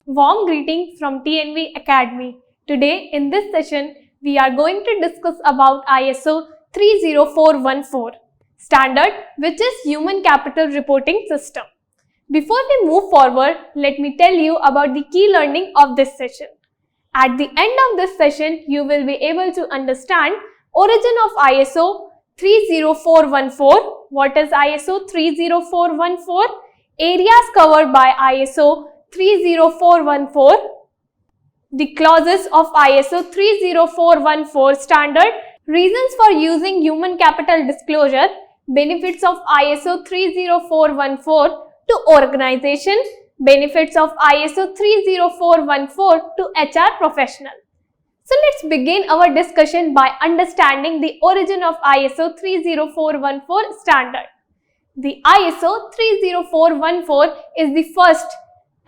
Warm greetings from TNV Academy. Today in this session, we are going to discuss about ISO 30414 standard, which is Human Capital Reporting System. Before we move forward, let me tell you about the key learning of this session. At the end of this session, you will be able to understand origin of ISO 30414, what is ISO 30414, areas covered by ISO 30414, the clauses of ISO 30414 standard, reasons for using human capital disclosure, benefits of ISO 30414 to organization, benefits of ISO 30414 to HR professional. So let's begin our discussion by understanding the origin of ISO 30414 standard. The ISO 30414 is the first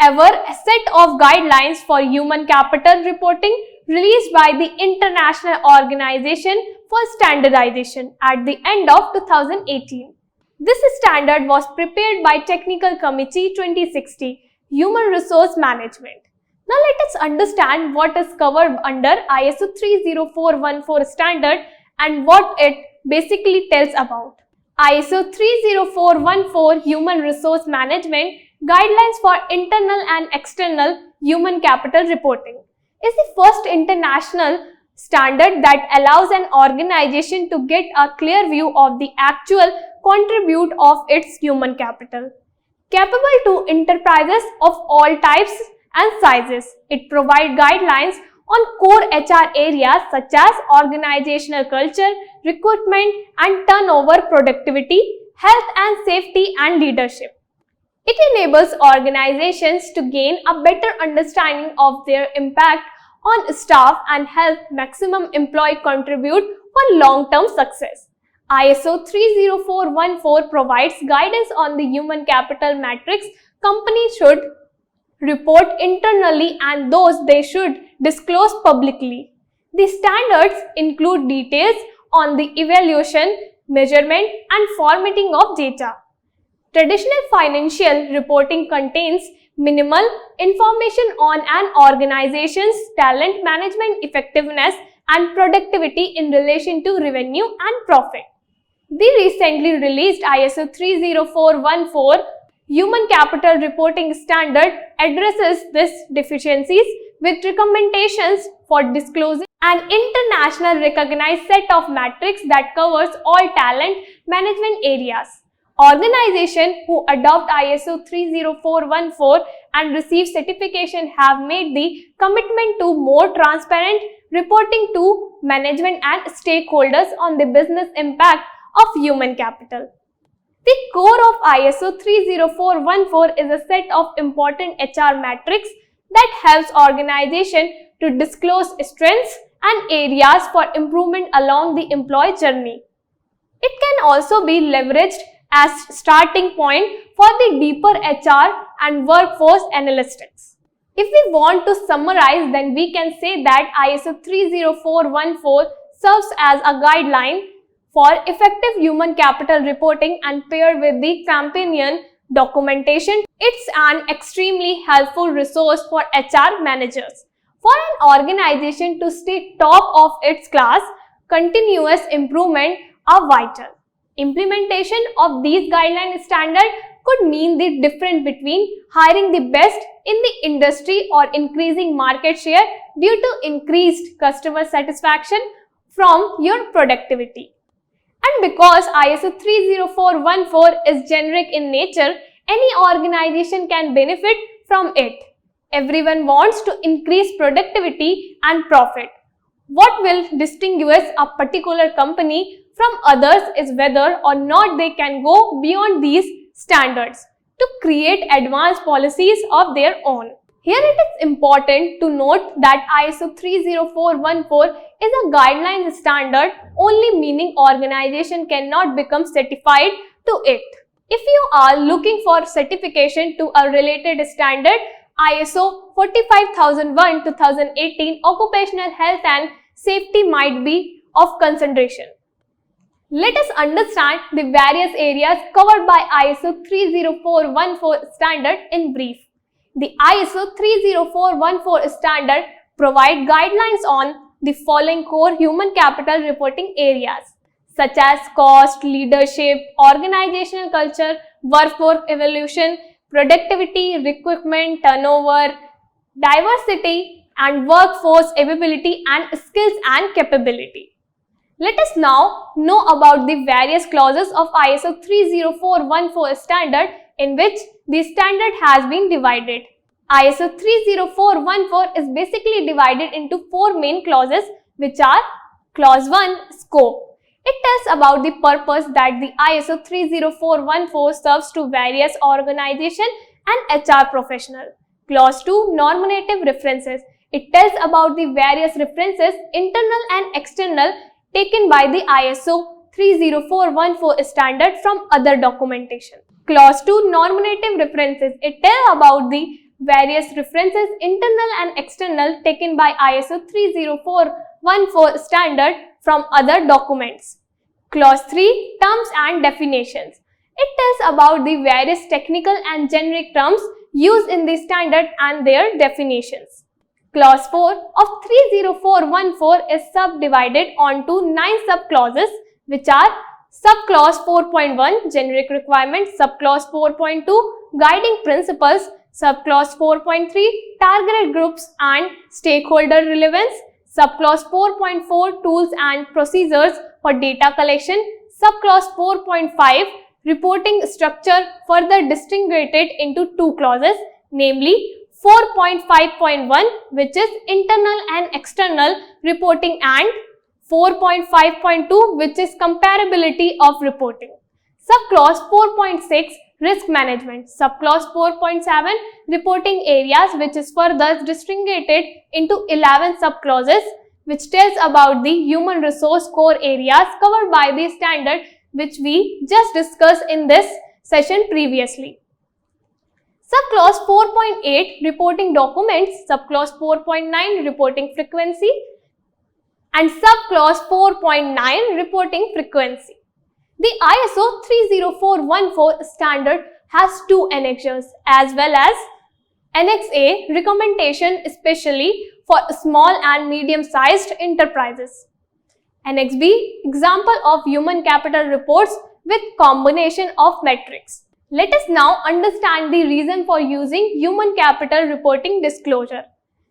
ever set of guidelines for human capital reporting released by the International Organization for Standardization at the end of 2018. This standard was prepared by Technical Committee 2060, Human Resource Management. Now let us understand what is covered under ISO 30414 standard and what it basically tells about. ISO 30414 Human Resource Management Guidelines for Internal and External Human Capital Reporting is the first international standard that allows an organization to get a clear view of the actual contribute of its human capital. Capable to enterprises of all types and sizes, it provides guidelines on core HR areas such as organizational culture, recruitment and turnover, productivity, health and safety and leadership. It enables organizations to gain a better understanding of their impact on staff and help maximum employee contribute for long-term success. ISO 30414 provides guidance on the human capital metrics companies should report internally and those they should disclose publicly. The standards include details on the evaluation, measurement, and formatting of data. Traditional financial reporting contains minimal information on an organization's talent management effectiveness and productivity in relation to revenue and profit. The recently released ISO 30414 Human Capital Reporting Standard addresses these deficiencies with recommendations for disclosing an international recognized set of metrics that covers all talent management areas. Organizations who adopt ISO 30414 and receive certification have made the commitment to more transparent reporting to management and stakeholders on the business impact of human capital. The core of ISO 30414 is a set of important HR metrics that helps organizations to disclose strengths and areas for improvement along the employee journey. It can also be leveraged as starting point for the deeper HR and workforce analytics. If we want to summarize, then we can say that ISO 30414 serves as a guideline for effective human capital reporting and paired with the companion documentation, it's an extremely helpful resource for HR managers. For an organization to stay top of its class, continuous improvement are vital. Implementation of these guideline standards could mean the difference between hiring the best in the industry or increasing market share due to increased customer satisfaction from your productivity. And because ISO 30414 is generic in nature, any organization can benefit from it. Everyone wants to increase productivity and profit. What will distinguish a particular company from others is whether or not they can go beyond these standards to create advanced policies of their own. Here it is important to note that ISO 30414 is a guideline standard, only meaning organization cannot become certified to it. If you are looking for certification to a related standard, ISO 45001-2018 Occupational Health and Safety might be of consideration. Let us understand the various areas covered by ISO 30414 standard in brief. The ISO 30414 standard provide guidelines on the following core human capital reporting areas such as cost, leadership, organizational culture, workforce evolution, productivity, recruitment, turnover, diversity, and workforce availability and skills and capability. Let us now know about the various clauses of ISO 30414 standard in which the standard has been divided. ISO 30414 is basically divided into four main clauses, which are Clause 1, Scope. It tells about the purpose that the ISO 30414 serves to various organizations and HR professionals. Clause 2, Normative References. It tells about the various references, internal and external, taken by the ISO 30414 standard from other documentation. Clause 2, Normative References. It tells about the various references, internal and external, taken by ISO 30414 standard from other documents. Clause 3, Terms and Definitions. It tells about the various technical and generic terms used in the standard and their definitions. Clause 4 of 30414 is subdivided onto 9 subclauses, which are Subclause 4.1 Generic Requirements, Subclause 4.2 Guiding Principles, Subclause 4.3 Target Groups and Stakeholder Relevance, Subclause 4.4 Tools and Procedures for Data Collection, Subclause 4.5 Reporting Structure, further distinguished into two clauses, namely 4.5.1, which is internal and external reporting, and 4.5.2, which is comparability of reporting. Subclause 4.6, Risk Management. Subclause 4.7, Reporting Areas, which is further distinguished into 11 subclauses, which tells about the human resource core areas covered by the standard, which we just discussed in this session previously. Subclause 4.8 Reporting Documents, Subclause 4.9 Reporting Frequency, and Subclause 4.9 Reporting Frequency. The ISO 30414 standard has two annexures as well as Annex A, recommendation especially for small and medium-sized enterprises. Annex B, example of human capital reports with combination of metrics. Let us now understand the reason for using human capital reporting disclosure.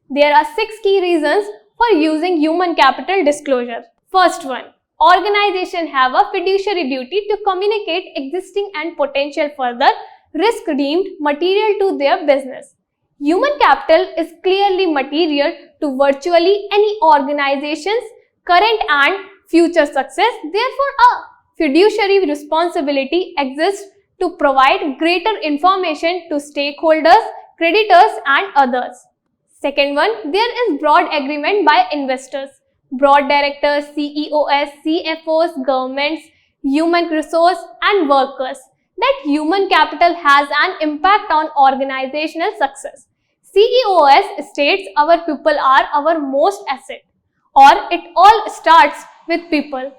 There are 6 key reasons for using human capital disclosure. First one, organizations have a fiduciary duty to communicate existing and potential further risk deemed material to their business. Human capital is clearly material to virtually any organization's current and future success. Therefore, a fiduciary responsibility exists to provide greater information to stakeholders, creditors, and others. Second one, there is broad agreement by investors, board directors, CEOs, CFOs, governments, human resource, and workers that human capital has an impact on organizational success. CEOs states our people are our most asset, or it all starts with people.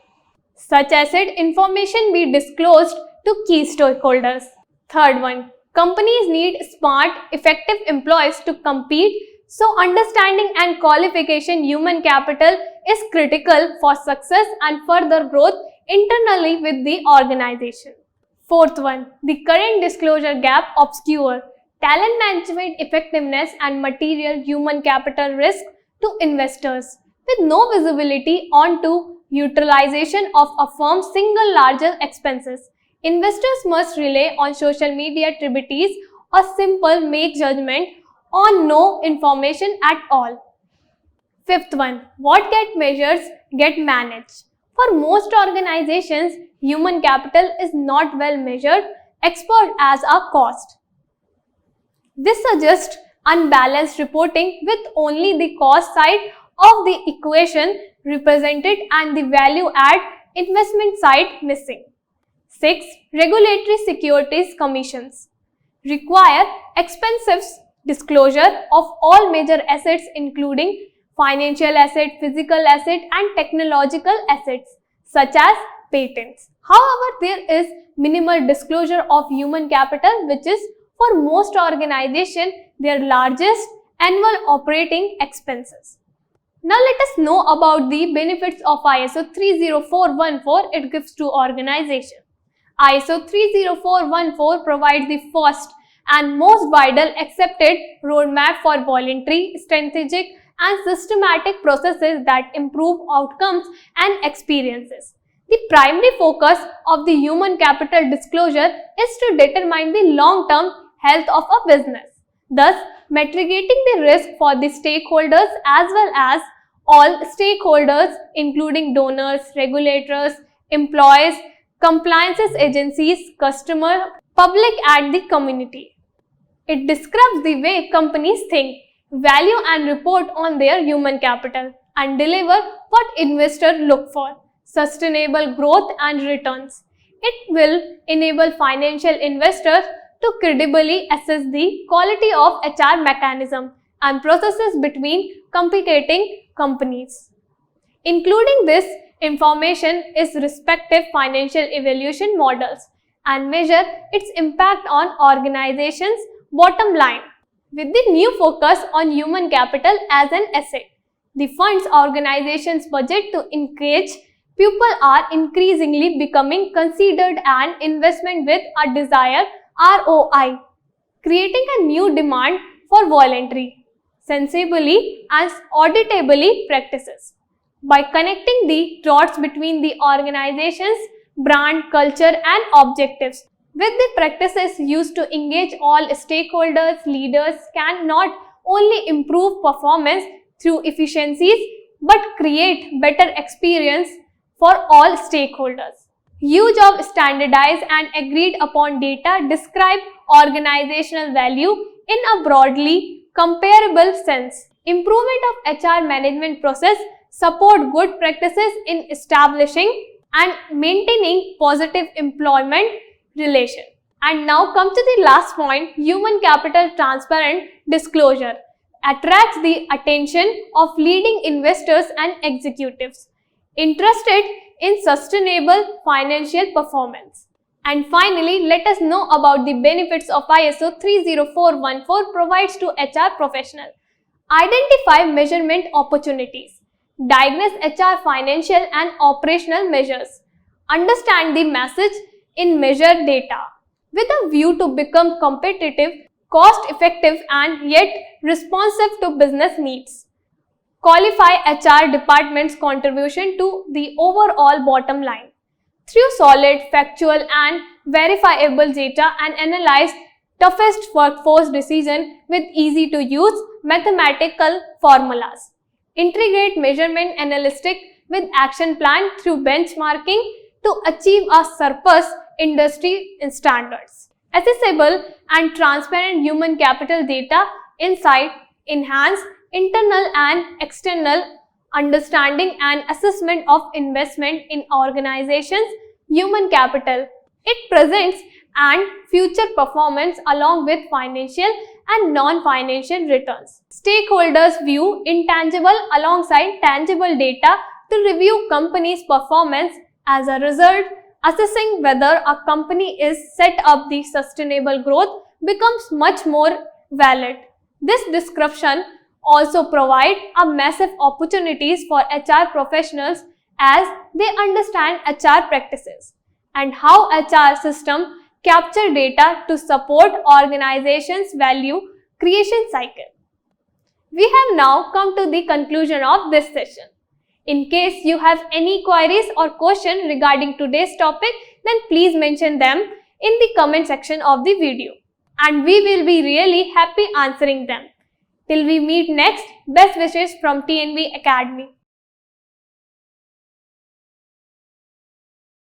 Such asset information be disclosed to key stakeholders. Third one, companies need smart, effective employees to compete, so understanding and qualification human capital is critical for success and further growth internally with the organization. Fourth one, the current disclosure gap obscure talent management effectiveness and material human capital risk to investors with no visibility onto utilization of a firm's single largest expenses. Investors must rely on social media tributaries or simple make judgment on no information at all. Fifth one, what get measures get managed. For most organizations, human capital is not well measured, expert as a cost. This suggests unbalanced reporting with only the cost side of the equation represented and the value add investment side missing. 6. Regulatory Securities Commissions require expensive disclosure of all major assets including financial asset, physical asset and technological assets such as patents. However, there is minimal disclosure of human capital which is for most organizations their largest annual operating expenses. Now let us know about the benefits of ISO 30414 it gives to organization. ISO 30414 provides the first and most widely accepted roadmap for voluntary, strategic, and systematic processes that improve outcomes and experiences. The primary focus of the human capital disclosure is to determine the long-term health of a business, thus mitigating the risk for the stakeholders as well as all stakeholders including donors, regulators, employees, compliance agencies, customer, public and the community. It describes the way companies think, value and report on their human capital and deliver what investors look for, sustainable growth and returns. It will enable financial investors to credibly assess the quality of HR mechanism and processes between competing companies. Including this information is respective financial evaluation models and measure its impact on organizations' bottom line. With the new focus on human capital as an asset, the fund's organization's budget to engage people are increasingly becoming considered an investment with a desired ROI, creating a new demand for voluntary, sensibly and auditably practices. By connecting the dots between the organization's brand, culture and objectives with the practices used to engage all stakeholders, leaders can not only improve performance through efficiencies but create better experience for all stakeholders. Use of standardized and agreed upon data describe organizational value in a broadly comparable sense. Improvement of HR management process support good practices in establishing and maintaining positive employment relation. And now come to the last point, human capital transparent disclosure attracts the attention of leading investors and executives interested in sustainable financial performance. And finally, let us know about the benefits of ISO 30414 provides to HR professional. Identify measurement opportunities. Diagnose HR financial and operational measures. Understand the message in measured data with a view to become competitive, cost-effective and yet responsive to business needs. Qualify HR department's contribution to the overall bottom line. Through solid, factual and verifiable data and analyze toughest workforce decision with easy to use mathematical formulas. Integrate measurement analytics with action plan through benchmarking to achieve a surpass industry standards. Accessible and transparent human capital data insight enhance internal and external understanding and assessment of investment in organizations' human capital. It presents and future performance along with financial and non-financial returns. Stakeholders view intangible alongside tangible data to review company's performance. As a result, assessing whether a company is set up the sustainable growth becomes much more valid. This description also provides a massive opportunities for HR professionals as they understand HR practices and how HR systems capture data to support organizations' value creation cycle. We have now come to the conclusion of this session. In case you have any queries or questions regarding today's topic, then please mention them in the comment section of the video and we will be really happy answering them. Till we meet next, best wishes from TNV Academy.